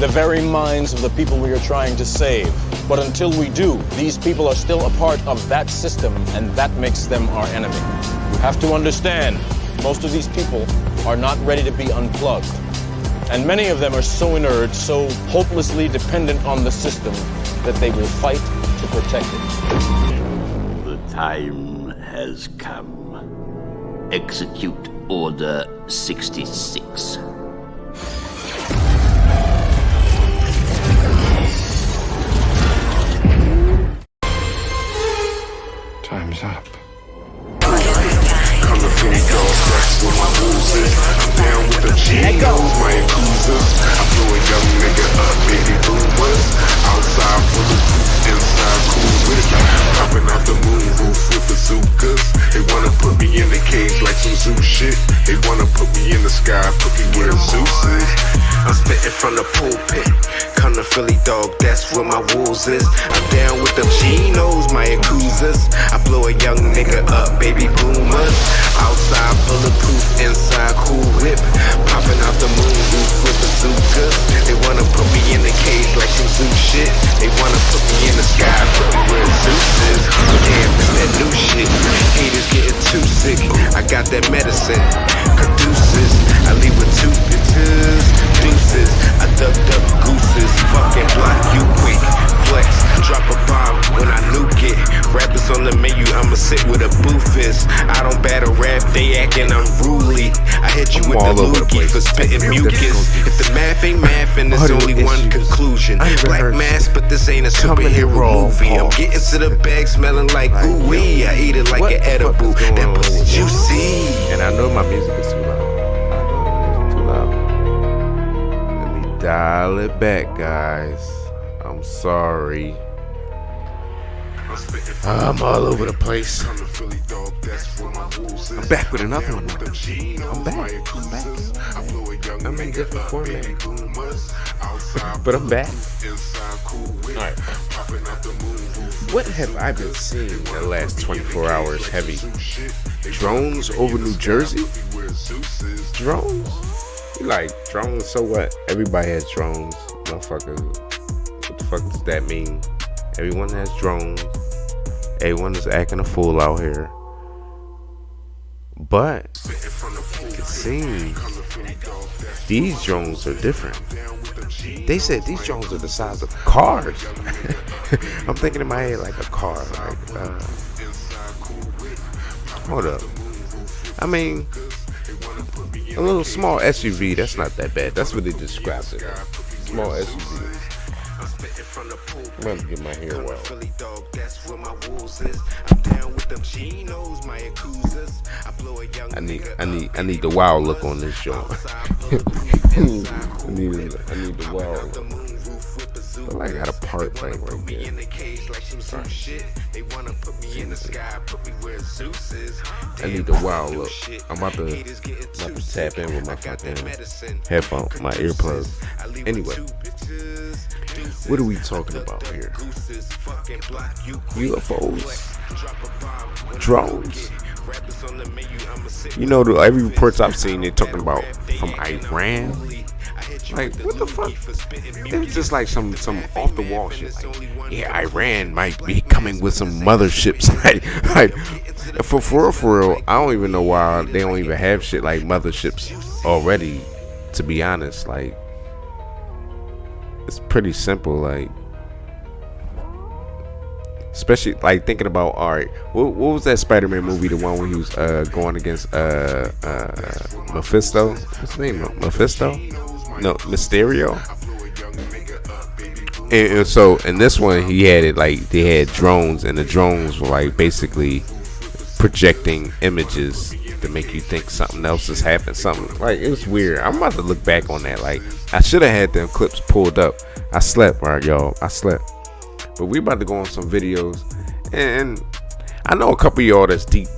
the very minds of the people we are trying to save. But until we do, these people are still a part of that system, and that makes them our enemy. You have to understand, most of these people are not ready to be unplugged. And many of them are so inert, so hopelessly dependent on the system, that they will fight to protect it. The time has come. Execute Order 66. Time's up. I'm down with the G-Nos, my accusers. I blow a young nigga up, baby boomers. Outside full of proof, inside cool with it. Popping out the moon roof with bazookas. They wanna put me in the cage like some zoo shit. They wanna put me in the sky, put me where Zeus is. I'm spitting from the pulpit. Come to Philly, dog, that's where my wolves is. I'm down with them G-Nos, my accusers. I blow a young nigga up, baby boomers. Outside bulletproof, inside cool whip. Popping out the moon roof with bazookas. They wanna put me in the cage like some zoo shit. They wanna put me in the sky, put me where Zeus is. Damn, it's that new shit. Haters getting too sick. I got that medicine. Caduceus. I leave with two bitches. Deuces. I duck gooses. Fucking block you quick. Flex. Drop a bomb when I nuke it. Rappers on the menu, I'ma sit with a boofist. I don't battle rap, they acting unruly. I hit you with the loogie for spitting mucus. If the math ain't math, and there's only one conclusion. Black mask, but this ain't a superhero movie. I'm getting to the bag smelling like ooh wee. I eat it like an edible. That pussy juicy. And I know my music is too loud. Too loud. Let me dial it back, guys. I'm sorry. I'm all over the place. I'm back with another one. I'm back. I'm in different format. But I'm back. Alright. What have I been seeing in the last 24 hours heavy? Drones over New Jersey? Drones? You like drones, so what? Everybody has drones. Motherfuckers. What the fuck does that mean? Everyone has drones. Everyone is acting a fool out here. But it seems these drones are different. They said these drones are the size of cars. I'm thinking in my head like a car. Like, hold up. I mean, a little small SUV. That's not that bad. That's what they described it. Small SUV. I'm about to get my hair well. I need the wild look on this show. I need the wild look. But I got a part right there. I need the wild look. I'm about to tap in with my fucking headphone, my earplugs. Anyway, what are we talking about here? UFOs, drones. You know, every reports I've seen, they're talking about from Iran. Like, what the fuck? It's just like some off the wall shit. Like, yeah, Iran might be coming with some motherships. like for real, I don't even know why they don't even have shit like motherships already. To be honest, like, it's pretty simple. Like, especially like thinking about, all right, what was that Spider-Man movie, the one where he was going against Mephisto? What's his name? Mephisto? No, Mysterio. And so in this one, he had it like they had drones, and the drones were like basically projecting images to make you think something else has happened. Something like, it was weird. I'm about to look back on that. Like, I should have had them clips pulled up. I slept, right, y'all. I slept. But we about to go on some videos, and I know a couple of y'all that's deep,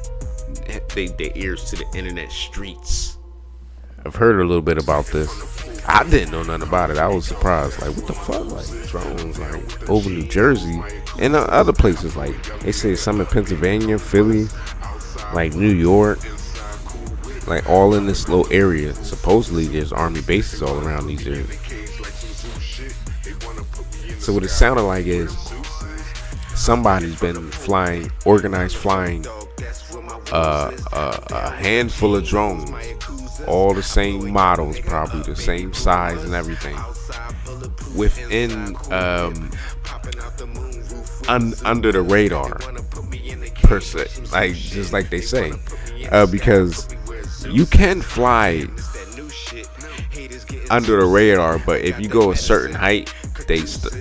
they ears to the internet streets. I've heard a little bit about this. I didn't know nothing about it. I was surprised. Like, what the fuck? Like, drones, like, over New Jersey and other places. Like, they say some in Pennsylvania, Philly, like New York, like all in this little area. Supposedly, there's army bases all around these areas. So what it sounded like is somebody's been flying, organized flying a handful of drones, all the same models, probably the same size and everything, within under the radar per se, like just like they say, because you can fly under the radar, but if you go a certain height,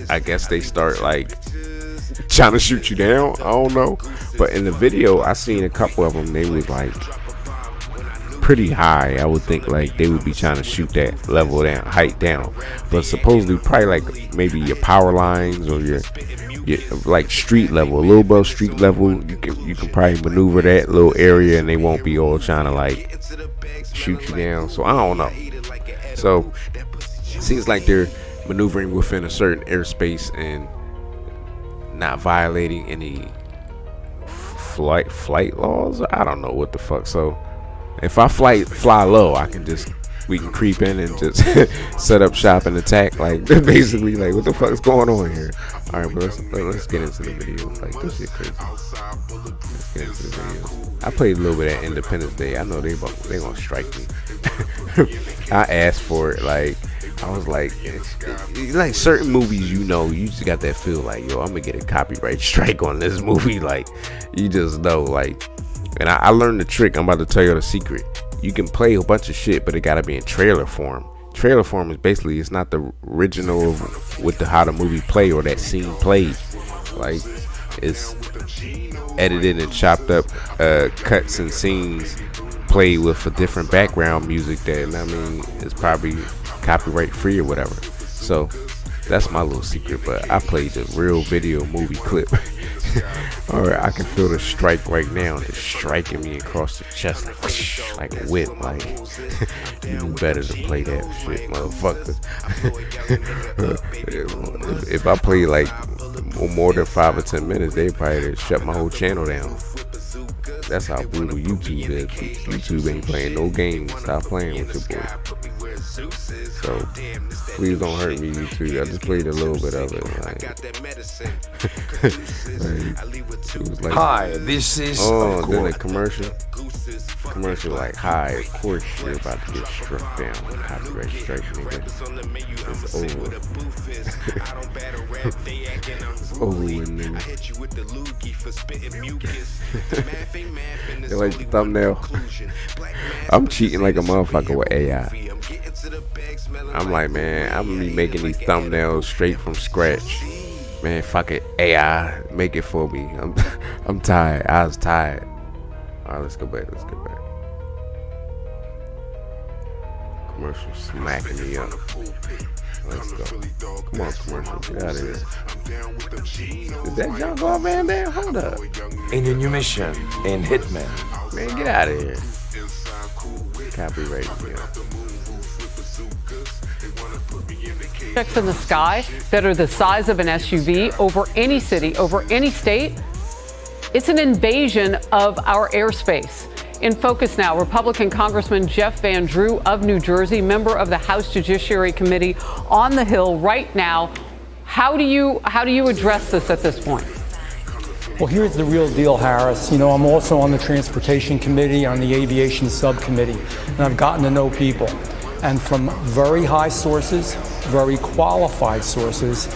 I guess they start like trying to shoot you down. I don't know, but in the video I seen a couple of them, they was like pretty high. I would think like they would be trying to shoot that level down, height down, but supposedly probably like maybe your power lines or your like street level, a little above street level. You can probably maneuver that little area and they won't be all trying to like shoot you down. So I don't know. So it seems like they're maneuvering within a certain airspace and not violating any flight laws. I don't know what the fuck. So if I fly low, we can creep in and just set up shop and attack. Like basically, like what the fuck is going on here? All right, but let's get into the video. Like this shit crazy. Let's get into the video. I played a little bit of Independence Day. I know they gonna strike me. I asked for it. Like I was like certain movies, you just got that feel like, yo, I'm gonna get a copyright strike on this movie. Like you just know, like. And I learned the trick. I'm about to tell you the secret. You can play a bunch of shit, but it gotta be in trailer form. Trailer form is basically, it's not the original with how the movie play or that scene played. Like it's edited and chopped up cuts and scenes played with a different background music that, I mean, it's probably copyright free or whatever. So that's my little secret. But I played the real video movie clip. Alright, I can feel the strike right now. It's striking me across the chest like whoosh, like a whip. Like you do better to play that shit, motherfucker. if I play like more than 5 or 10 minutes, they probably shut my whole channel down. That's how brutal YouTube is. YouTube ain't playing no games. Stop playing with your boy. So please don't hurt me, YouTube. I just played a little bit of it. Like, hi, this is. Oh, then a commercial like, hi, of course you're about to get struck down. Copyright strike, nigga. It's over. It's over with, nigga. They like the thumbnail. I'm cheating like a motherfucker with AI. I'm like, man, I'm gonna be making these thumbnails straight from scratch. Man, fuck it, AI, make it for me. I'm tired. I was tired. All right, let's go back. Commercial smacking me up. Let's go. Come on, commercial, get out of here. Is that John Paul Van Dam? Hold up. In your new mission in Hitman. Man, get out of here. Copyright me up. Objects in the sky that are the size of an SUV over any city, over any state. It's an invasion of our airspace. In focus now, Republican Congressman Jeff Van Drew of New Jersey, member of the House Judiciary Committee on the Hill right now. How do you address this at this point? Well, here's the real deal, Harris. You know, I'm also on the Transportation Committee, on the Aviation Subcommittee, and I've gotten to know people. And from very high sources, very qualified sources,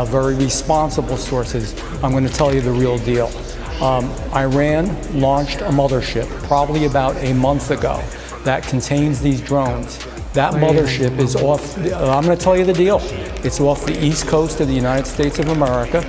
very responsible sources, I'm going to tell you the real deal. Iran launched a mothership probably about a month ago that contains these drones. That mothership is off, I'm going to tell you the deal. It's off the east coast of the United States of America.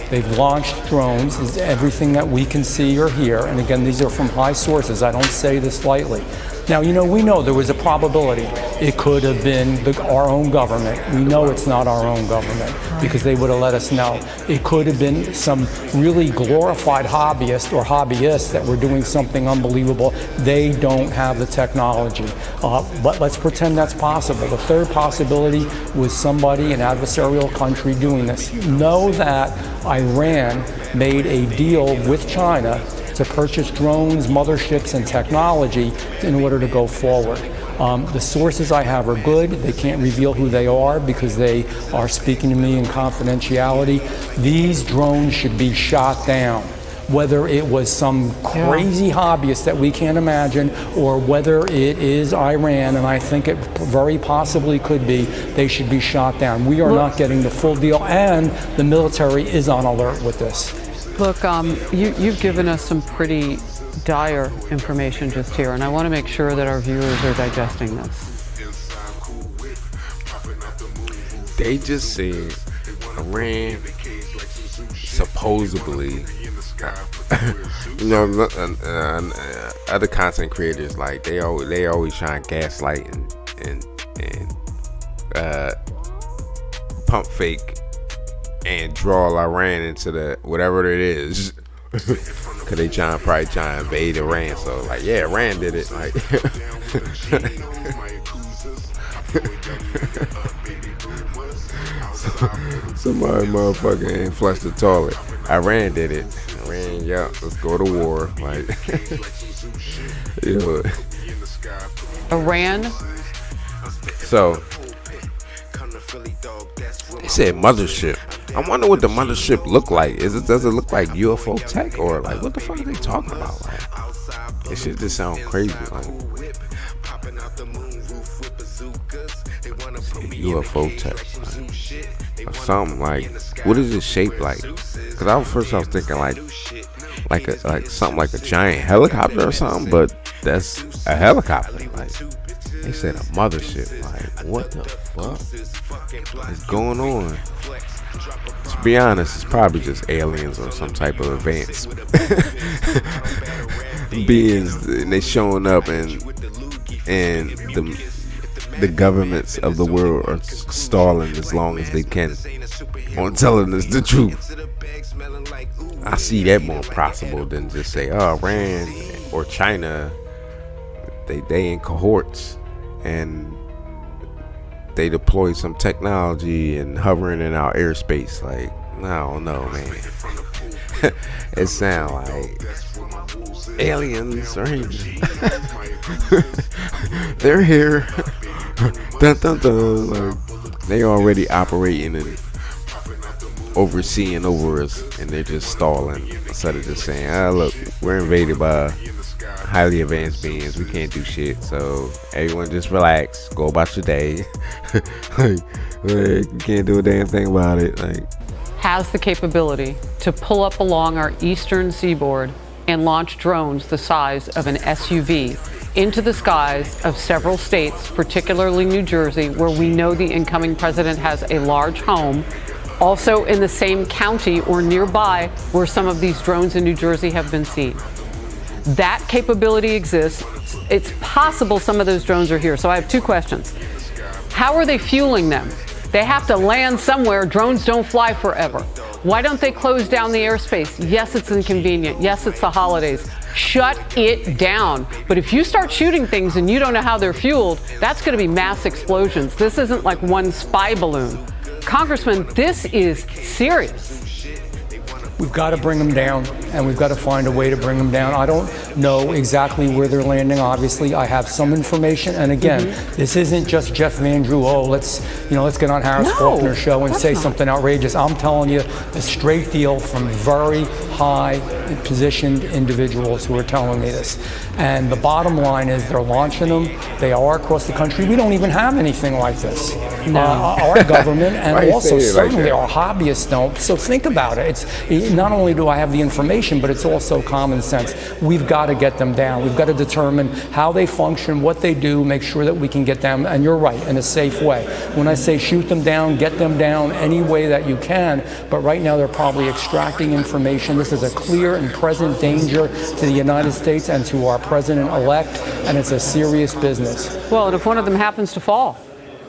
They've launched drones, is everything that we can see or hear. And again, these are from high sources. I don't say this lightly. Now, you know, we know there was a probability it could have been our own government. We know it's not our own government because they would have let us know. It could have been some really glorified hobbyist or hobbyists that were doing something unbelievable. They don't have the technology. But let's pretend that's possible. The third possibility was somebody, an adversarial country, doing this. Know that Iran made a deal with China to purchase drones, motherships, and technology in order to go forward. The sources I have are good. They can't reveal who they are because they are speaking to me in confidentiality. These drones should be shot down. Whether it was some crazy hobbyist that we can't imagine, or whether it is Iran, and I think it very possibly could be, they should be shot down. We are not getting the full deal, and the military is on alert with this. Look, you've given us some pretty dire information just here, and I want to make sure that our viewers are digesting this. They just said Iran supposedly, other content creators, like they always try and gaslight and pump fake and draw Iran into the whatever it is. Cause they probably trying to invade Iran, so like, yeah, Iran did it. Like, somebody motherfucker ain't flushed the toilet. Iran did it. Iran, yeah, let's go to war. Like, you know. Iran. So they said mothership. I wonder what the mothership look like. Does it look like UFO tech, or like what the fuck are they talking about? Like, this shit just sound crazy. Like, UFO tech, like, or something like. What is it shaped like? Because I was thinking like something like a giant helicopter or something, but that's a helicopter. Like, they said a mothership. Like, what the fuck is going on? To be honest, it's probably just aliens or some type of advanced beings, and they showing up, and the governments of the world are stalling as long as they can on telling us the truth. I see that more possible than just say, oh, Iran or China, they in cohorts and they deploy some technology and hovering in our airspace. Like, I don't know, man. It sound like aliens are here. They're here. Dun, dun, dun. Like, they already operating and overseeing over us, and they're just stalling instead of just saying, look, we're invaded by highly advanced beings, we can't do shit, so everyone just relax, go about your day. Like, you can't do a damn thing about it. Like, has the capability to pull up along our eastern seaboard and launch drones the size of an SUV into the skies of several states, particularly New Jersey, where we know the incoming president has a large home, also in the same county or nearby where some of these drones in New Jersey have been seen. That capability exists. It's possible some of those drones are here. So I have two questions. How are they fueling them? They have to land somewhere. Drones don't fly forever. Why don't they close down the airspace? Yes, it's inconvenient. Yes, it's the holidays. Shut it down. But if you start shooting things and you don't know how they're fueled, that's going to be mass explosions. This isn't like one spy balloon. Congressman, this is serious. We've got to bring them down, and we've got to find a way to bring them down. I don't know exactly where they're landing. Obviously, I have some information, and again, this isn't just Jeff Van Drew. Oh, let's get on Harris Faulkner's show and say something outrageous. I'm telling you, a straight deal from very high positioned individuals who are telling me this. And the bottom line is they're launching them. They are across the country. We don't even have anything like this. Our government and also certainly our hobbyists don't. So think about it. It's not only do I have the information, but it's also common sense. We've got to get them down. We've got to determine how they function, what they do, make sure that we can get them, and you're right, in a safe way. When I say shoot them down, get them down any way that you can, but right now they're probably extracting information. This is a clear and present danger to the United States and to our president-elect, and it's a serious business. Well, and if one of them happens to fall,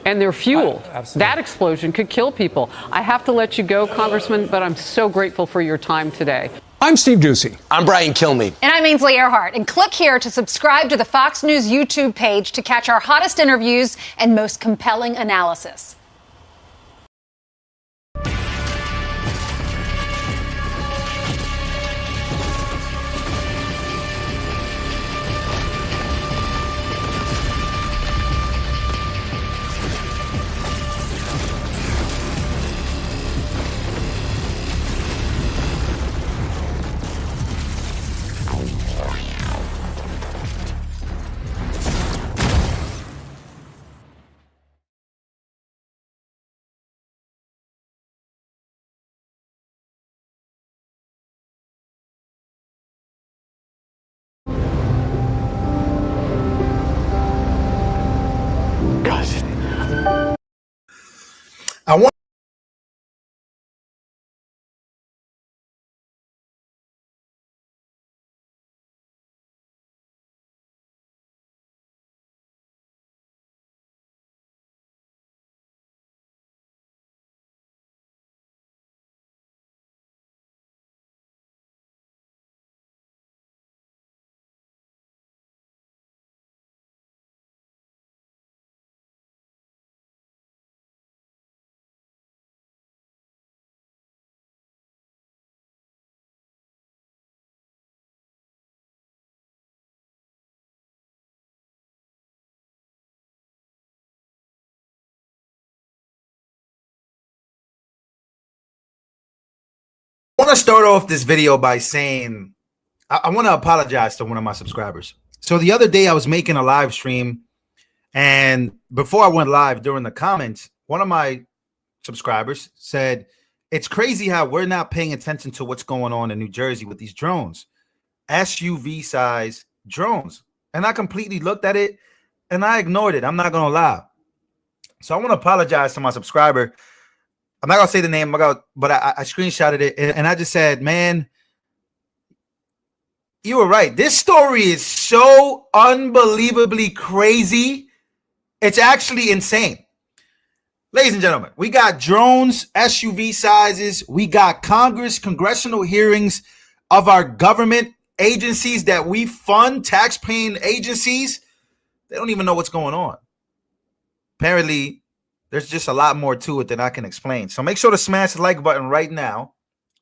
and they're fueled, Absolutely. That explosion could kill people. I have to let you go, Congressman, but I'm so grateful for your time today. I'm Steve Doocy. I'm Brian Kilmeade. And I'm Ainsley Earhart. And click here to subscribe to the Fox News YouTube page to catch our hottest interviews and most compelling analysis. I want to start off this video by saying I want to apologize to one of my subscribers. So the other day I was making a live stream, and before I went live, during the comments, one of my subscribers said, it's crazy how we're not paying attention to what's going on in New Jersey with these drones, SUV size drones. And I completely looked at it and I ignored it. I'm not going to lie. So I want to apologize to my subscriber. I'm not going to say the name, but I screenshotted it. And I just said, man, you were right. This story is so unbelievably crazy. It's actually insane. Ladies and gentlemen, we got drones, SUV sizes. We got congressional hearings of our government agencies that we fund, tax-paying agencies. They don't even know what's going on. Apparently, there's just a lot more to it than I can explain. So make sure to smash the like button right now.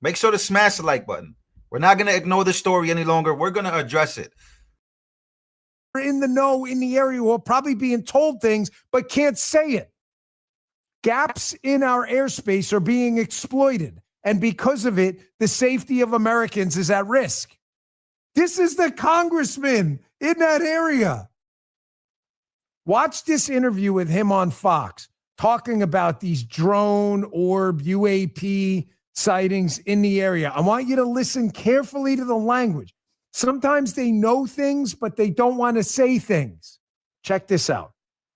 Make sure to smash the like button. We're not going to ignore the story any longer. We're going to address it. In the know in the area who are probably being told things but can't say it. Gaps in our airspace are being exploited, and because of it, the safety of Americans is at risk. This is the congressman in that area. Watch this interview with him on Fox talking about these drone orb UAP sightings in the area. I want you to listen carefully to the language. Sometimes they know things, but they don't want to say things. Check this out.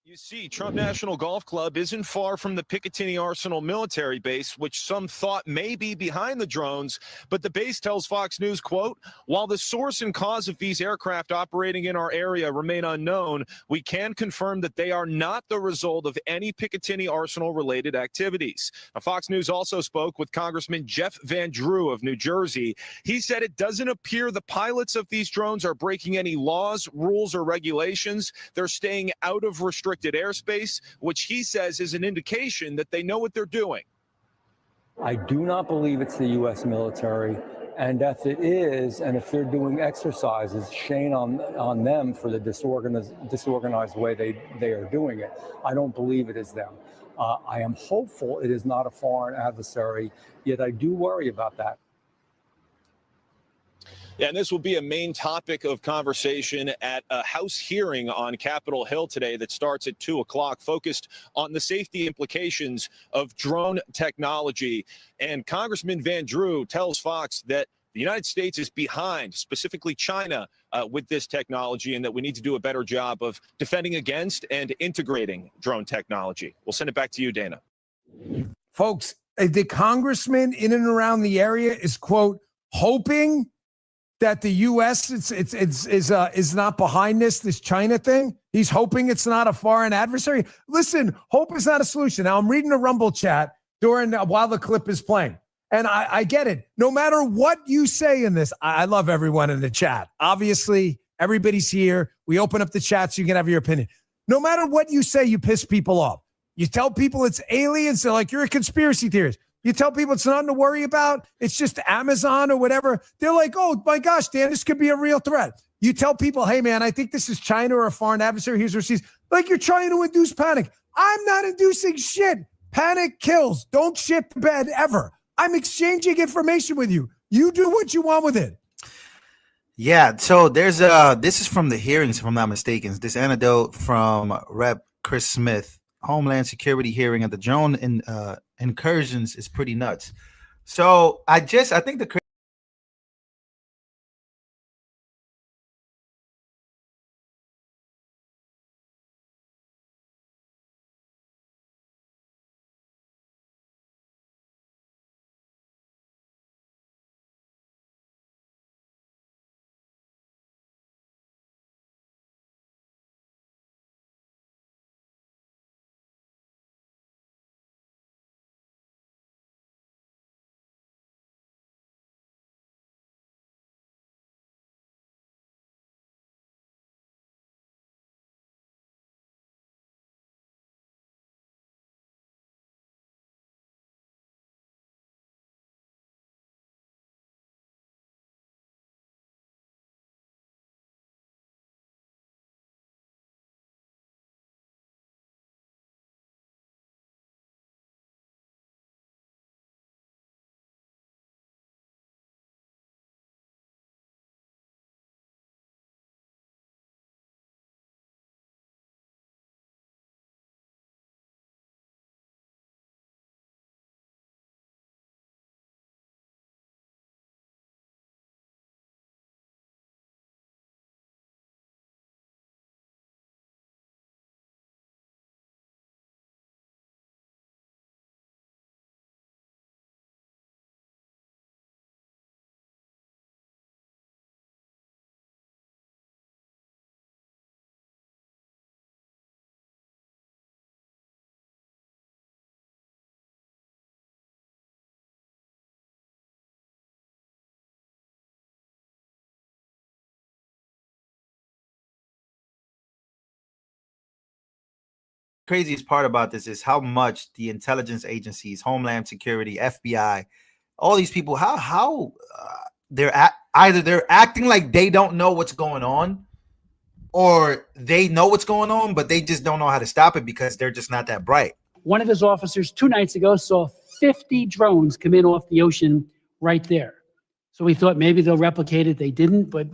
You see, Trump National Golf Club isn't far from the Picatinny Arsenal military base, which some thought may be behind the drones. But the base tells Fox News, quote, while the source and cause of these aircraft operating in our area remain unknown, we can confirm that they are not the result of any Picatinny Arsenal-related activities. Now, Fox News also spoke with Congressman Jeff Van Drew of New Jersey. He said it doesn't appear the pilots of these drones are breaking any laws, rules, or regulations. They're staying out of restricted airspace, which he says is an indication that they know what they're doing. I do not believe it's the U.S. military, and if it is, and if they're doing exercises, shame on them for the disorganized way they are doing it. I don't believe it is them. I am hopeful it is not a foreign adversary, yet I do worry about that. Yeah, and this will be a main topic of conversation at a House hearing on Capitol Hill today that starts at 2 o'clock, focused on the safety implications of drone technology. And Congressman Van Drew tells Fox that the United States is behind, specifically China, with this technology, and that we need to do a better job of defending against and integrating drone technology. We'll send it back to you, Dana. Folks, the congressman in and around the area is, quote, hoping that the U.S. is not behind this China thing. He's hoping it's not a foreign adversary. Listen, hope is not a solution. Now, I'm reading a Rumble chat while the clip is playing, and I get it. No matter what you say in this, I love everyone in the chat. Obviously, everybody's here. We open up the chat so you can have your opinion. No matter what you say, you piss people off. You tell people it's aliens, they're like, you're a conspiracy theorist. You tell people it's nothing to worry about. It's just Amazon or whatever. They're like, oh, my gosh, Dan, this could be a real threat. You tell people, hey, man, I think this is China or a foreign adversary. Here's what she's like, you're trying to induce panic. I'm not inducing shit. Panic kills. Don't shit the bed ever. I'm exchanging information with you. You do what you want with it. Yeah, so there's this is from the hearings, if I'm not mistaken. This anecdote from Rep. Chris Smith, Homeland Security hearing at the drone incursions is pretty nuts. So I think the craziest part about this is how much the intelligence agencies, Homeland Security, FBI, all these people, how either they're acting like they don't know what's going on, or they know what's going on, but they just don't know how to stop it because they're just not that bright. One of his officers 2 nights ago saw 50 drones come in off the ocean right there. So we thought maybe they'll replicate it. They didn't, but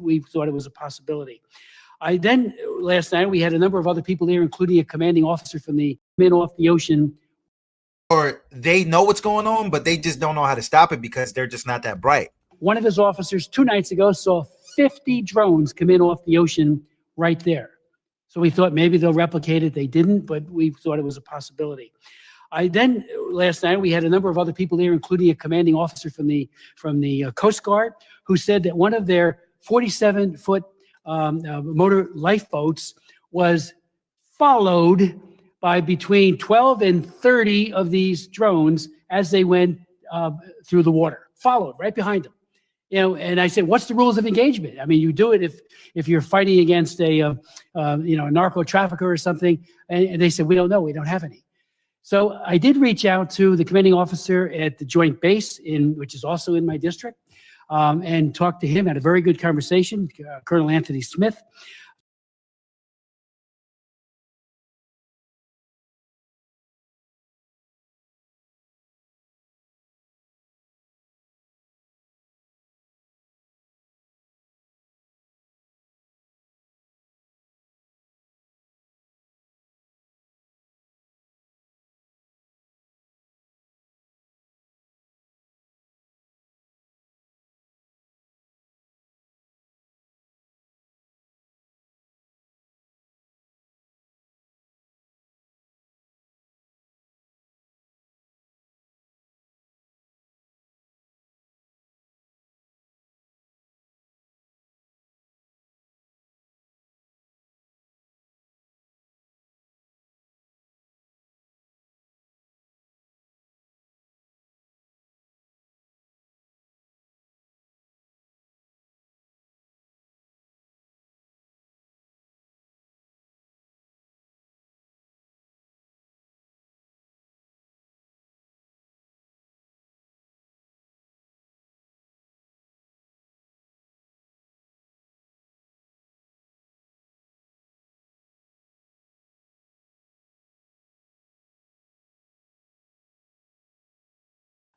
we thought it was a possibility. Last night, we had a number of other people there, including a commanding officer from the men off the ocean. Or they know what's going on, but they just don't know how to stop it because they're just not that bright. One of his officers 2 nights ago saw 50 drones come in off the ocean right there. So we thought maybe they'll replicate it. They didn't, but we thought it was a possibility. Last night, we had a number of other people there, including a commanding officer from the Coast Guard, who said that one of their 47-foot motor lifeboats was followed by between 12 and 30 of these drones as they went through the water, followed right behind them. And I said, what's the rules of engagement? I mean, you do it if you're fighting against a narco trafficker or something. And they said, we don't know. We don't have any. So I did reach out to the commanding officer at the Joint Base, which is also in my district, and talked to him. Had a very good conversation, Colonel Anthony Smith.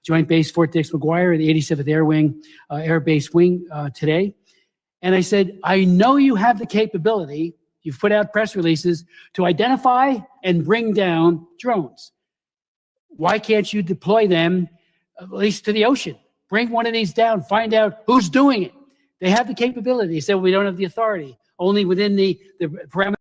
Joint Base Fort Dix McGuire, the 87th Air Wing, Air Base Wing today. And I said, I know you have the capability, you've put out press releases, to identify and bring down drones. Why can't you deploy them at least to the ocean? Bring one of these down, find out who's doing it. They have the capability. They said, well, we don't have the authority, only within the parameters.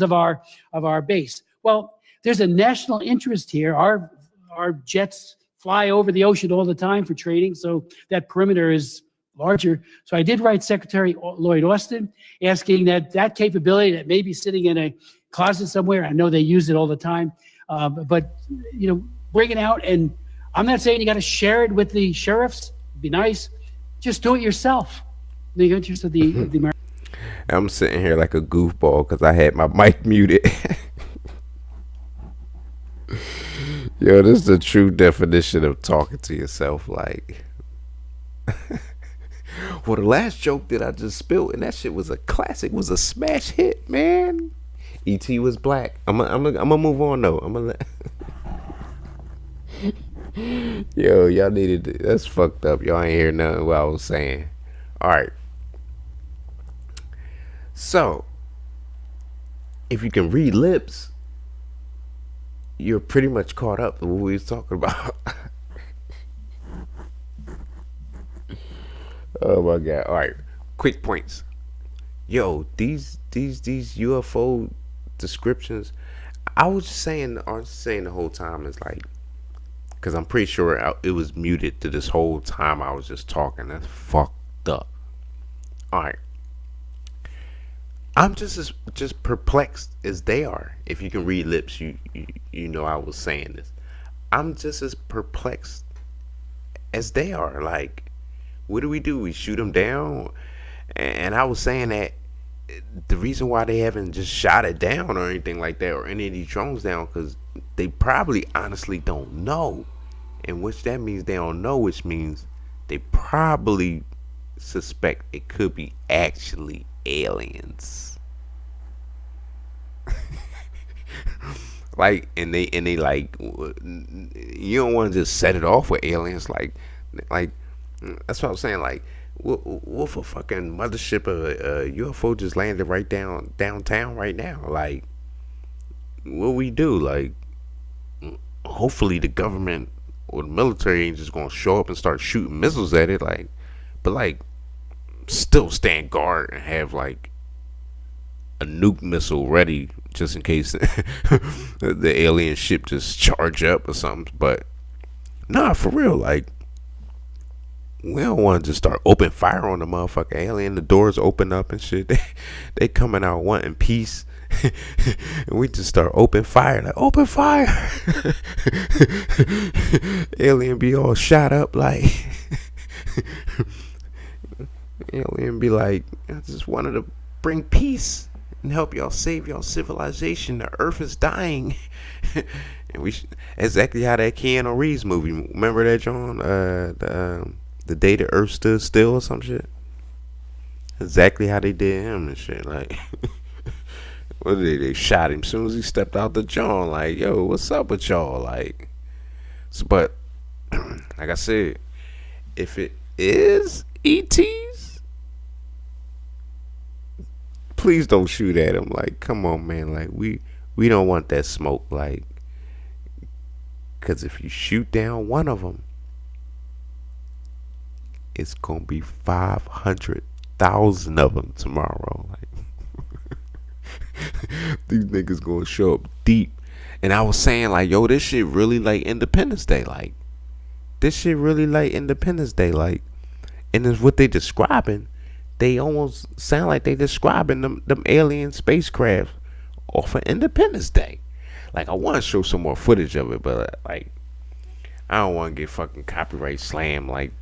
Of our base. Well, there's a national interest here. Our jets fly over the ocean all the time for trading, so that perimeter is larger. So I did write Secretary Lloyd Austin asking that capability that may be sitting in a closet somewhere. I know they use it all the time, but bring it out. And I'm not saying you got to share it with the sheriffs. It'd be nice, Just do it yourself. The interest of the American. I'm sitting here like a goofball because I had my mic muted. Yo, this is the true definition of talking to yourself. Like, well, the last joke that I just spilled, and that shit was a classic, was a smash hit, man. E.T. was black. I'm gonna move on though. I'm gonna let. Yo, y'all needed to, that's fucked up. Y'all ain't hear nothing what I was saying. All right. So, if you can read lips, you're pretty much caught up with what we was talking about. Oh my god. All right. Quick points. Yo, these UFO descriptions, I was saying the whole time is like, because I'm pretty sure it was muted to this whole time I was just talking. That's fucked up. All right. I'm just perplexed as they are. If you can read lips, you know I was saying this. I'm just as perplexed as they are. Like, what do? We shoot them down? And I was saying that the reason why they haven't just shot it down or anything like that, or any of these drones down, because they probably honestly don't know. And which that means they don't know, which means they probably suspect it could be actually aliens. Like, and they like, you don't want to just set it off with aliens. Like that's what I'm saying. Like, what if a fucking mothership of a UFO just landed right downtown right now? Like, what we do? Like, hopefully the government or the military ain't just gonna show up and start shooting missiles at it. Like, but like, still stand guard and have like a nuke missile ready just in case the alien ship just charge up or something. But nah, for real, like, we don't want to just start open fire on the motherfucking alien. The doors open up and shit. They coming out wanting peace. And we just start open fire. Like, open fire. Alien be all shot up like. Alien be like, I just wanted to bring peace and help y'all save y'all civilization. The earth is dying. And we exactly how that Keanu Reeves movie. Remember that, John? The day the earth stood still or some shit. Exactly how they did him and shit. Like, what did they shot him as soon as he stepped out the John. Like, yo, what's up with y'all? Like, so, but like I said, if it is ETs, please don't shoot at him. Like, come on, man. Like, we don't want that smoke. Like, because if you shoot down one of them, it's gonna be 500,000 of them tomorrow. Like, these niggas gonna show up deep. And I was saying, like, yo, this shit really like Independence Day. Like, this shit really like Independence Day. Like, and it's what they describing. They almost sound like they describing them alien spacecraft off of Independence Day. Like, I want to show some more footage of it, but like, I don't want to get fucking copyright slammed. Like,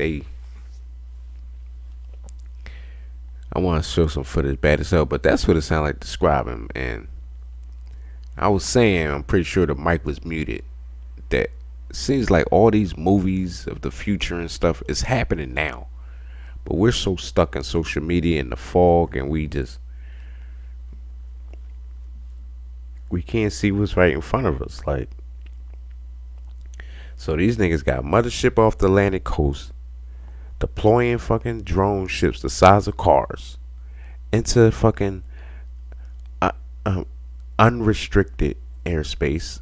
I want to show some footage bad as hell, but that's what it sounded like describing. And I was saying, I'm pretty sure the mic was muted, that it seems like all these movies of the future and stuff is happening now, but we're so stuck in social media and the fog, and we can't see what's right in front of us. Like, so these niggas got mothership off the Atlantic coast, deploying fucking drone ships the size of cars into fucking unrestricted airspace,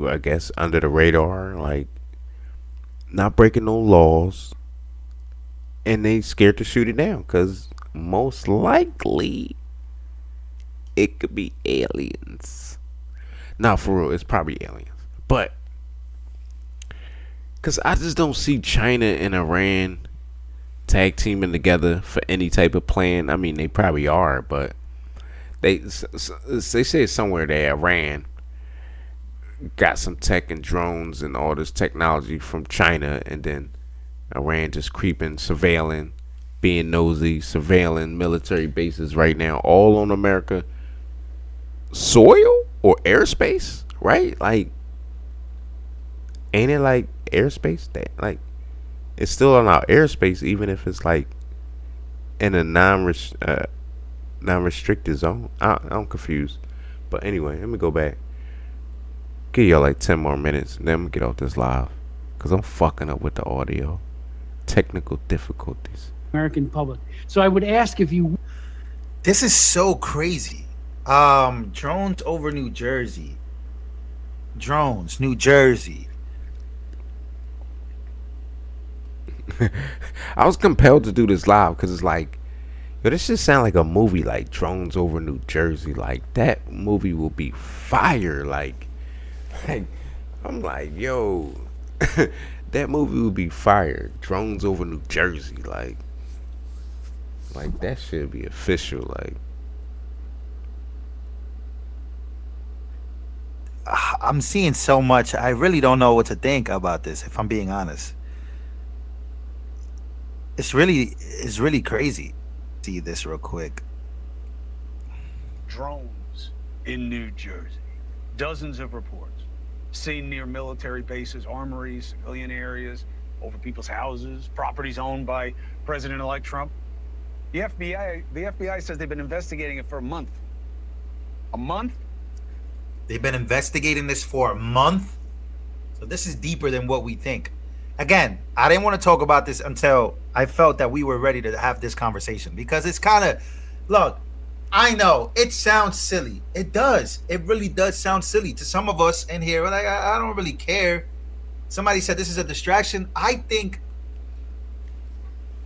I guess, under the radar, like, not breaking no laws, and they scared to shoot it down because most likely it could be aliens. Now, for real, it's probably aliens, but because I just don't see China and Iran tag teaming together for any type of plan. I mean, they probably are, but they say somewhere that Iran got some tech and drones and all this technology from China, and then Iran just creeping, surveilling, being nosy, surveilling military bases right now, all on America soil or airspace, right? Like, ain't it like airspace that like it's still on our airspace, even if it's like in a non-restricted zone? I'm confused. But anyway, let me go back. Give y'all like 10 more minutes, and then I'm gonna get off this live, cause I'm fucking up with the audio. Technical difficulties. American public. So I would ask if you. This is so crazy. Drones over New Jersey. Drones, New Jersey. I was compelled to do this live because it's like, yo, this just sound like a movie, like Drones Over New Jersey. Like, that movie will be fire. Like I'm like, yo, that movie would be fire. Drones Over New Jersey. Like that should be official. Like, I'm seeing so much. I really don't know what to think about this, if I'm being honest. It's really crazy. See this real quick. Drones in New Jersey. Dozens of reports seen near military bases, armories, civilian areas, over people's houses, properties owned by President-elect Trump. The FBI says they've been investigating it for a month. A month? They've been investigating this for a month. So this is deeper than what we think. Again, I didn't want to talk about this until I felt that we were ready to have this conversation, because it's kind of, look, I know it sounds silly. It does. It really does sound silly to some of us in here. Like, I don't really care. Somebody said this is a distraction. I think,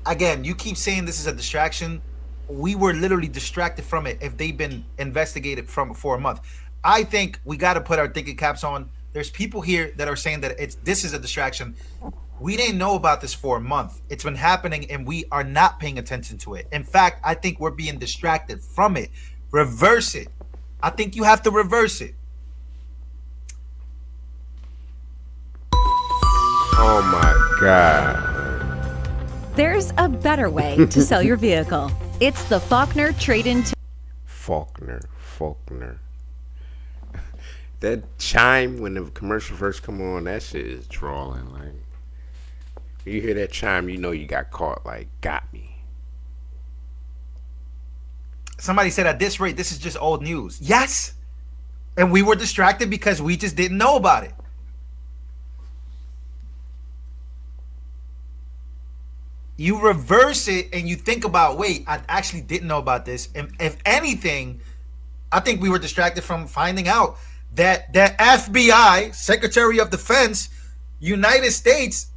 again, you keep saying this is a distraction. We were literally distracted from it if they've been investigated for a month. I think we got to put our thinking caps on. There's people here that are saying that this is a distraction. We didn't know about this for a month. It's been happening and we are not paying attention to it. In fact, I think we're being distracted from it. Reverse it. I think you have to reverse it. oh my God. There's a better way to sell your vehicle. It's the Faulkner Trade-In. Faulkner. That chime when the commercial first come on, that shit is drawing. Like, when you hear that chime, you know you got caught. Like, got me. Somebody said at this rate, this is just old news. Yes. And we were distracted because we just didn't know about it. You reverse it and you think about, wait, I actually didn't know about this. And if anything, I think we were distracted from finding out that the FBI, Secretary of Defense, United States,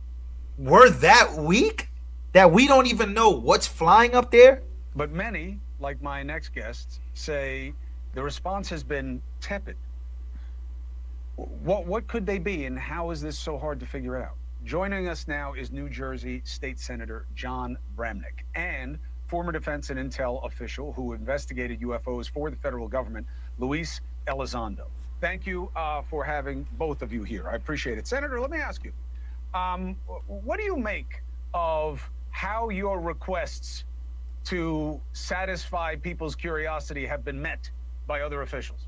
were that weak that we don't even know what's flying up there. But many, like my next guest, say the response has been tepid. What could they be, and how is this so hard to figure out? Joining us now is New Jersey State Senator John Bramnick and former defense and intel official who investigated UFOs for the federal government, Luis Elizondo. Thank you for having both of you here. I appreciate it. Senator, let me ask you, what do you make of how your requests to satisfy people's curiosity have been met by other officials?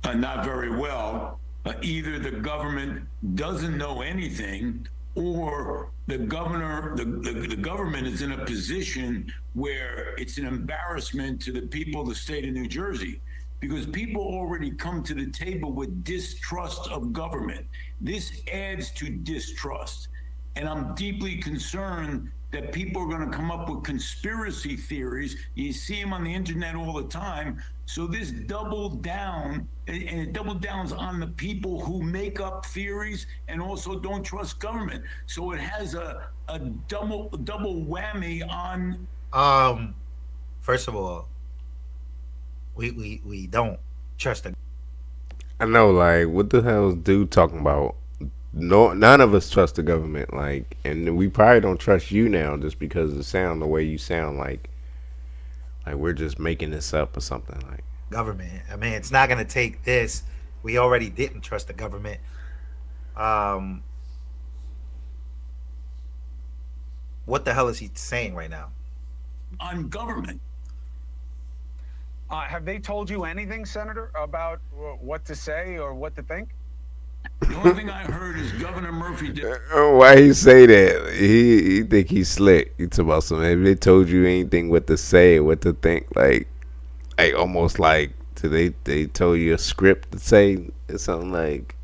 Not very well. Either the government doesn't know anything, or the government is in a position where it's an embarrassment to the people of the state of New Jersey, because people already come to the table with distrust of government. This adds to distrust. And I'm deeply concerned that people are going to come up with conspiracy theories. You see them on the internet all the time. So this doubled down, and it doubled downs on the people who make up theories and also don't trust government. So it has a double whammy on. First of all, we don't trust the. I know, like, what the hell is dude talking about? No, none of us trust the government, like, and we probably don't trust you now just because of the sound, the way you sound, like we're just making this up or something. Like, government, I mean, it's not gonna take this. We already didn't trust the government. what the hell is he saying right now? On government. Have they told you anything, Senator, about what to say or what to think? The only thing I heard is Governor Murphy did. Why he say that? He think he's slick. He talk about something. Have they told you anything what to say, what to think? Like almost like they told you a script to say or something like.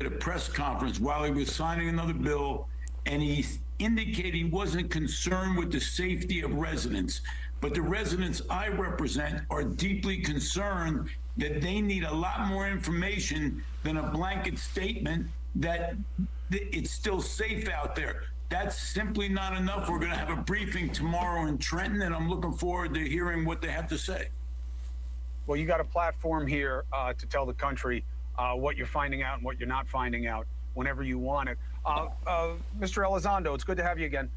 At a press conference while he was signing another bill, and he indicated he wasn't concerned with the safety of residents. But the residents I represent are deeply concerned that they need a lot more information than a blanket statement that it's still safe out there. That's simply not enough. We're going to have a briefing tomorrow in Trenton, and I'm looking forward to hearing what they have to say. Well, you got a platform here to tell the country what you're finding out and what you're not finding out whenever you want it. Mr. Elizondo, it's good to have you again.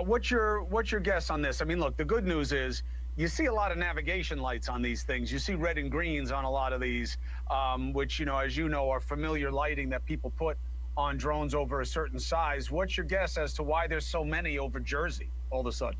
What's your guess on this? I mean, look, the good news is you see a lot of navigation lights on these things. You see red and greens on a lot of these, which, as you know, are familiar lighting that people put on drones over a certain size. What's your guess as to why there's so many over Jersey all of a sudden?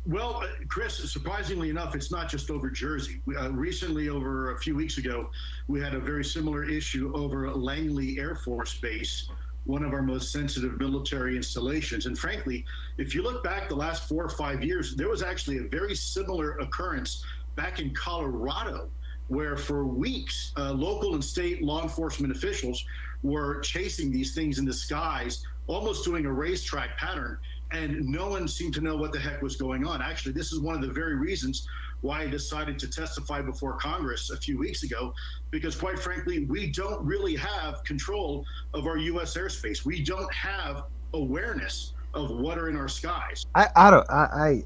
Well, Chris, surprisingly enough, it's not just over Jersey. Recently, over a few weeks ago, we had a very similar issue over Langley Air Force Base, one of our most sensitive military installations. And frankly, if you look back the last 4 or 5 years, there was actually a very similar occurrence back in Colorado, where for weeks, local and state law enforcement officials were chasing these things in the skies, almost doing a racetrack pattern. And no one seemed to know what the heck was going on. Actually, this is one of the very reasons why I decided to testify before Congress a few weeks ago, because quite frankly, we don't really have control of our U.S. airspace. We don't have awareness of what are in our skies. I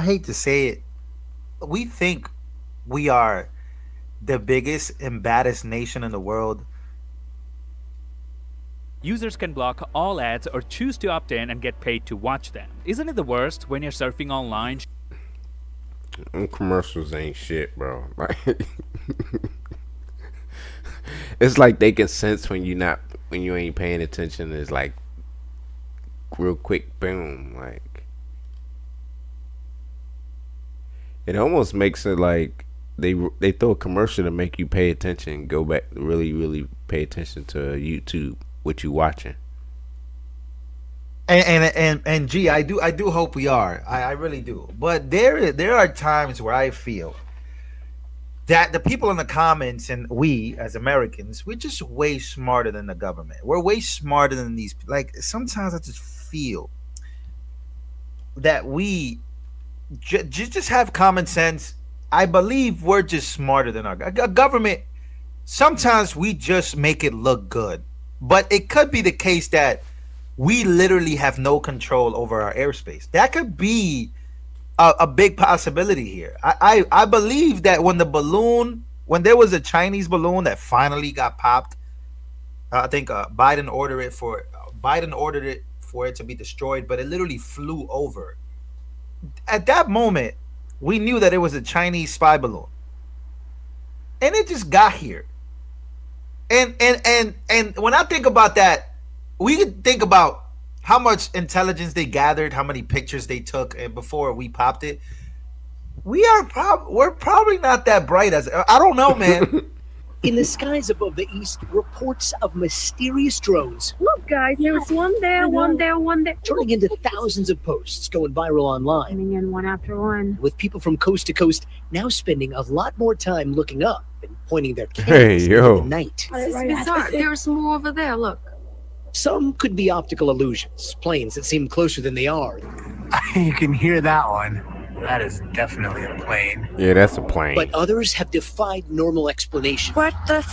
hate to say it. We think we are the biggest and baddest nation in the world. Users can block all ads or choose to opt in and get paid to watch them. Isn't it the worst when you're surfing online? Commercials ain't shit, bro. Like, it's like they can sense when you ain't paying attention. It's like real quick, boom. Like, it almost makes it like they throw a commercial to make you pay attention, go back, really pay attention to YouTube, what you watching. And gee, I do hope we are. I really do. But there are times where I feel that the people in the comments and we as Americans, we're just way smarter than the government. We're way smarter than these. Like, sometimes I just feel that we just have common sense. I believe we're just smarter than our government. Sometimes we just make it look good, but it could be the case that we literally have no control over our airspace. That could be a big possibility here. I believe that when there was a Chinese balloon that finally got popped, I think Biden ordered it for it to be destroyed, but it literally flew over. At that moment, we knew that it was a Chinese spy balloon, and it just got here. And when I think about that, we can think about how much intelligence they gathered, how many pictures they took, and before we popped it. We're probably not that bright as I don't know, man. In the skies above the east, reports of mysterious drones. Look, guys, there's one there, one there, one there. Turning into thousands of posts going viral online. Coming in one after one. With people from coast to coast now spending a lot more time looking up and pointing their cameras into the night. This is bizarre. There's more over there, look. Some could be optical illusions, planes that seem closer than they are. You can hear that one. That is definitely a plane. Yeah, that's a plane. But others have defied normal explanation. What the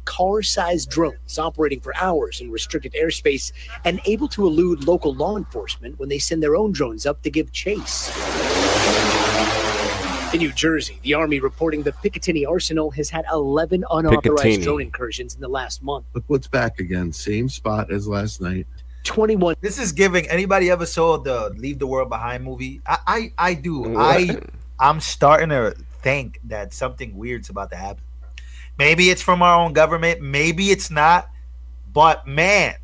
Car-sized drones operating for hours in restricted airspace and able to elude local law enforcement when they send their own drones up to give chase. In New Jersey, the Army reporting the Picatinny Arsenal has had 11 unauthorized drone incursions in the last month. Look what's back again. Same spot as last night. 21. This is giving. Anybody ever saw the Leave the World Behind movie? I do. I'm starting to think that something weird's about to happen. Maybe it's from our own government. Maybe it's not. But man,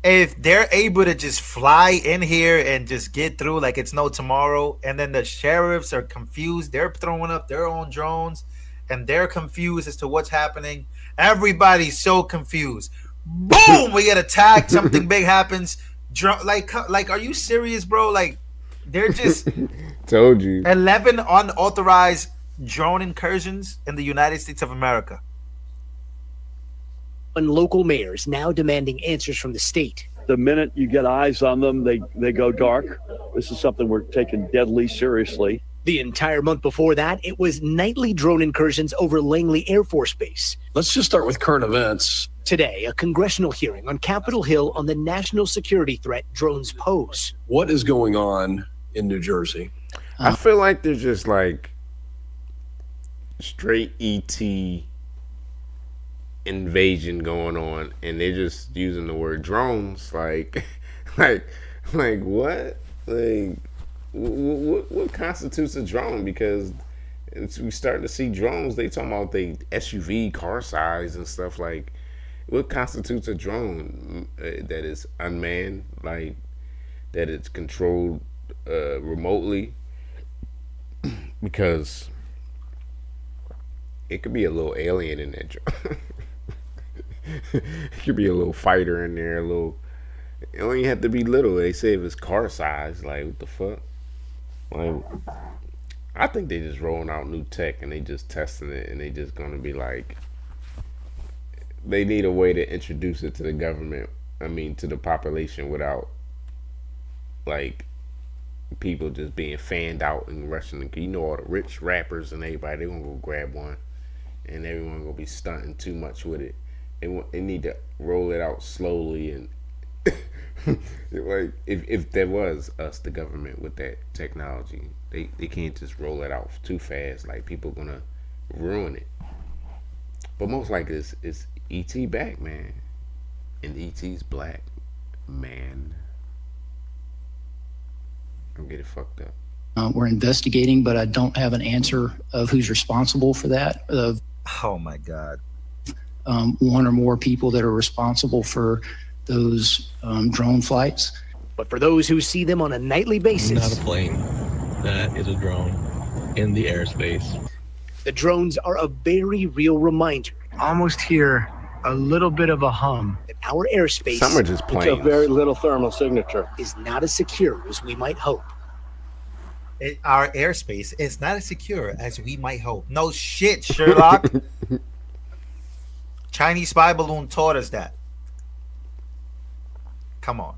if they're able to just fly in here and just get through like it's no tomorrow, and then the sheriffs are confused, they're throwing up their own drones and they're confused as to what's happening. Everybody's so confused. Boom, we get attacked, something big happens. Like are you serious, bro? Like they're just told you 11 unauthorized drone incursions in the United States of America. And local mayors now demanding answers from the state. The minute you get eyes on them, they go dark. This is something we're taking deadly seriously. The entire month before that, it was nightly drone incursions over Langley Air Force Base. Let's just start with current events. Today, a congressional hearing on Capitol Hill on the national security threat drones pose. What is going on in New Jersey? I feel like there's just like straight ET invasion going on, and they're just using the word drones. Like what? Like what constitutes a drone? Because we starting to see drones. They talking about they SUV car size and stuff. Like what constitutes a drone that is unmanned, like that it's controlled remotely? Because it could be a little alien in that drone. It could be a little fighter in there, a little. It don't even have to be little. They say if it's car size, like what the fuck? Like, I think they just rolling out new tech and they just testing it, and they just gonna be like, they need a way to introduce it to the government. I mean, to the population without like people just being fanned out and rushing. You know, all the rich rappers and everybody, they gonna go grab one, and everyone gonna be stunting too much with it. They need to roll it out slowly, and like if there was us, the government, with that technology, they can't just roll it out too fast. Like people gonna ruin it. But most likely it's ET back, man, and ET's black, man. I'm getting fucked up. We're investigating, but I don't have an answer of who's responsible for that. Oh my God. One or more people that are responsible for those drone flights. But for those who see them on a nightly basis, not a plane. That is a drone in the airspace. The drones are a very real reminder. Almost hear a little bit of a hum. That our airspace, some are just planes. It's a very little thermal signature. Is not as secure as we might hope. Our airspace is not as secure as we might hope. No shit, Sherlock. Chinese spy balloon taught us that. Come on.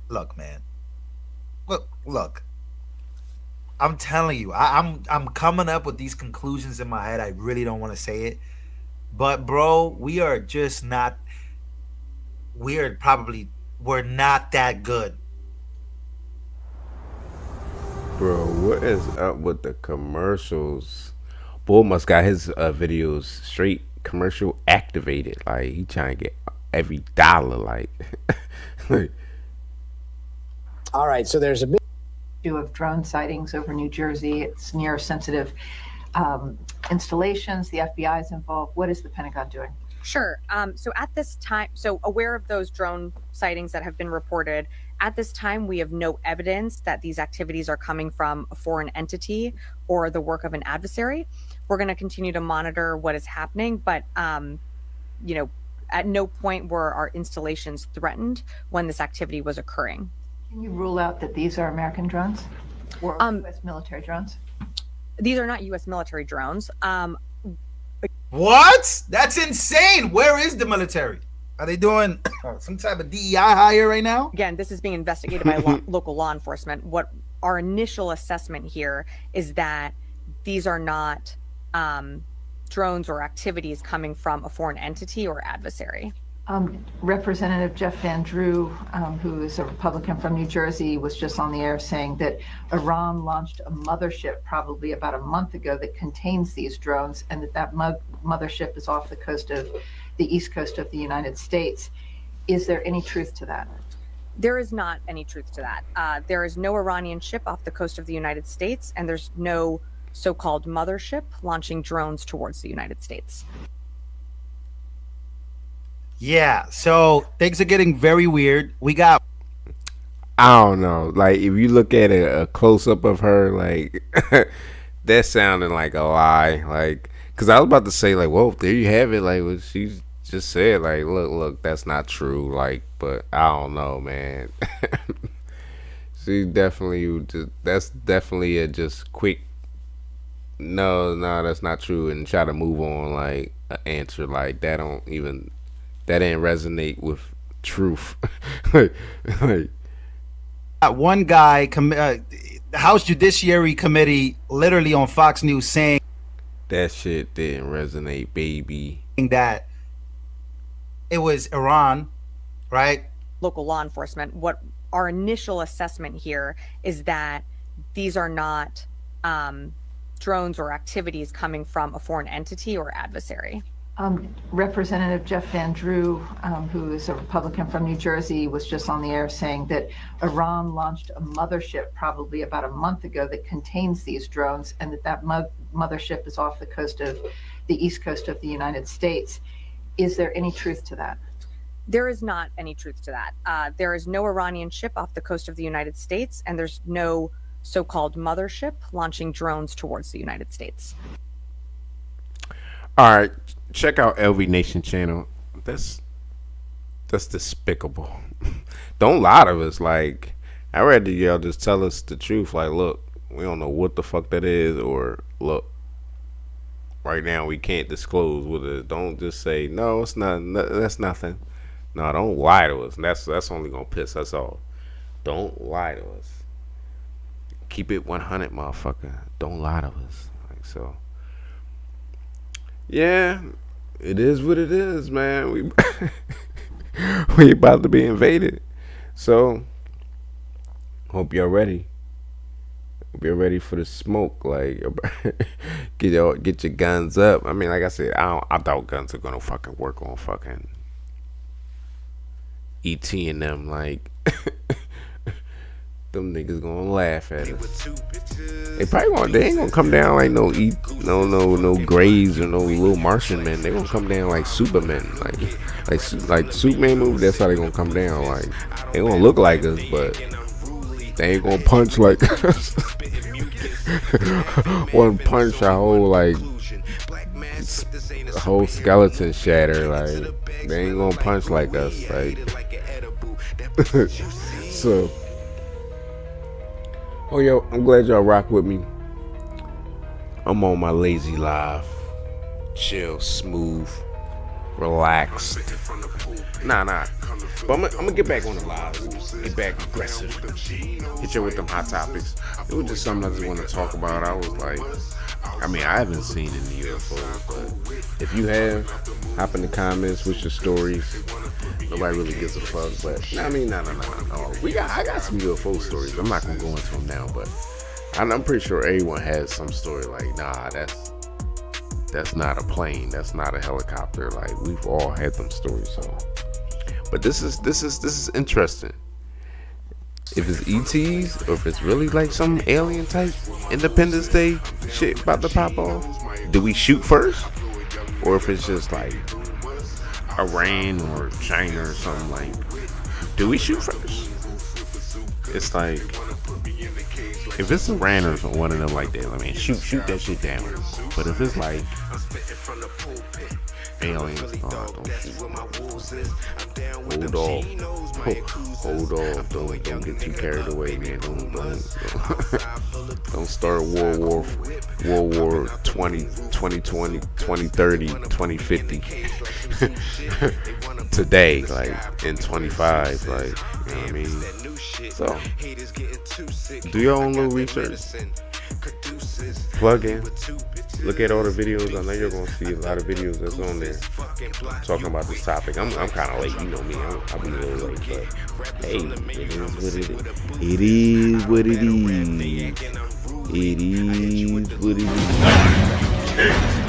Look, man. Look. I'm telling you, I'm coming up with these conclusions in my head. I really don't want to say it. But bro, we're not that good. Bro, what is up with the commercials? Bull must got his videos straight commercial activated. Like he trying to get every dollar. Like, all right, so there's a bit of drone sightings over New Jersey. It's near sensitive installations. The FBI is involved. What is the Pentagon doing? Sure. So at this time, aware of those drone sightings that have been reported, at this time, we have no evidence that these activities are coming from a foreign entity or the work of an adversary. We're going to continue to monitor what is happening, but, at no point were our installations threatened when this activity was occurring. Can you rule out that these are American drones or U.S. military drones? These are not U.S. military drones. What? That's insane. Where is the military? Are they doing some type of DEI hire right now? Again, this is being investigated by local law enforcement. What our initial assessment here is that these are not drones or activities coming from a foreign entity or adversary. Representative Jeff Van Drew, who is a Republican from New Jersey, was just on the air saying that Iran launched a mothership probably about a month ago that contains these drones, and that mothership is off the coast of the east coast of the United States. Is there any truth to that? There is not any truth to that. There is no Iranian ship off the coast of the United States, and there's no so-called mothership launching drones towards the United States. Yeah, so things are getting very weird. We got I don't know. Like if you look at a close up of her, like that sounded like a lie. Like, cause I was about to say like, whoa, there you have it. Like what she just said. Like, look, that's not true. Like, but I don't know, man. She definitely that's definitely a just quick. No, that's not true, and try to move on like an answer like that. That didn't resonate with truth. like one guy, House Judiciary Committee, literally on Fox News saying that shit didn't resonate, baby. That it was Iran, right? Local law enforcement. What our initial assessment here is that these are not drones or activities coming from a foreign entity or adversary. Representative Jeff Van Drew, who is a Republican from New Jersey, was just on the air saying that Iran launched a mothership probably about a month ago that contains these drones, and that mothership is off the coast of the east coast of the United States. Is there any truth to that? There is not any truth to that. There is no Iranian ship off the coast of the United States, and there's no so-called mothership launching drones towards the United States. All right, check out LV Nation channel. That's despicable. Don't lie to us. Like, I'd rather y'all just tell us the truth. Like, look, we don't know what the fuck that is, or look, right now we can't disclose what it is. Don't just say no, it's not. That's nothing. No, don't lie to us. That's only gonna piss us off. Don't lie to us. Keep it 100, motherfucker. Don't lie to us. Like so. Yeah, it is what it is, man. We about to be invaded. So hope y'all ready. Hope you're ready for the smoke. Like get your guns up. I mean, like I said, I doubt guns are gonna fucking work on fucking ET and them. Like them niggas gonna laugh at us. They ain't gonna come down like no Greys or no little Martian men. They gonna come down like Supermen, like Superman movie. That's how they gonna come down. Like they gonna look like us, but they ain't gonna punch like us. One punch, a whole skeleton shatter. Like they ain't gonna punch like us. Like so. Oh, yo, I'm glad y'all rock with me. I'm on my lazy live. Chill, smooth, relaxed. Nah. But I'm gonna get back on the live. Get back aggressive. Hit you with them hot topics. It was just something I just want to talk about. I was like, I mean, I haven't seen any UFOs, but if you have, hop in the comments with your stories. Nobody really gives a fuck, but I mean, no. I got some UFO stories. I'm not gonna go into them now, but I'm pretty sure everyone has some story. Like, nah, that's not a plane. That's not a helicopter. Like, we've all had them stories. So, but this is interesting. If it's ETs or if it's really like some alien type Independence Day shit about to pop off, do we shoot first, or if it's just like Iran or China or something, like, do we shoot first? It's like, if it's Iran or one of them like that, I mean, shoot that shit down. But if it's like aliens, don't shoot. Hold off. Don't get too carried away, man. Don't start World War 20, 2020, 2030, 2050 today, like in 25, like, you know what I mean? So do your own little research, plug in, look at all the videos. I know you're gonna see a lot of videos that's on there talking about this topic. I'm kind of late, you know me. I'll be a little late, but hey, it is what it is. It is what it is. It is what it is.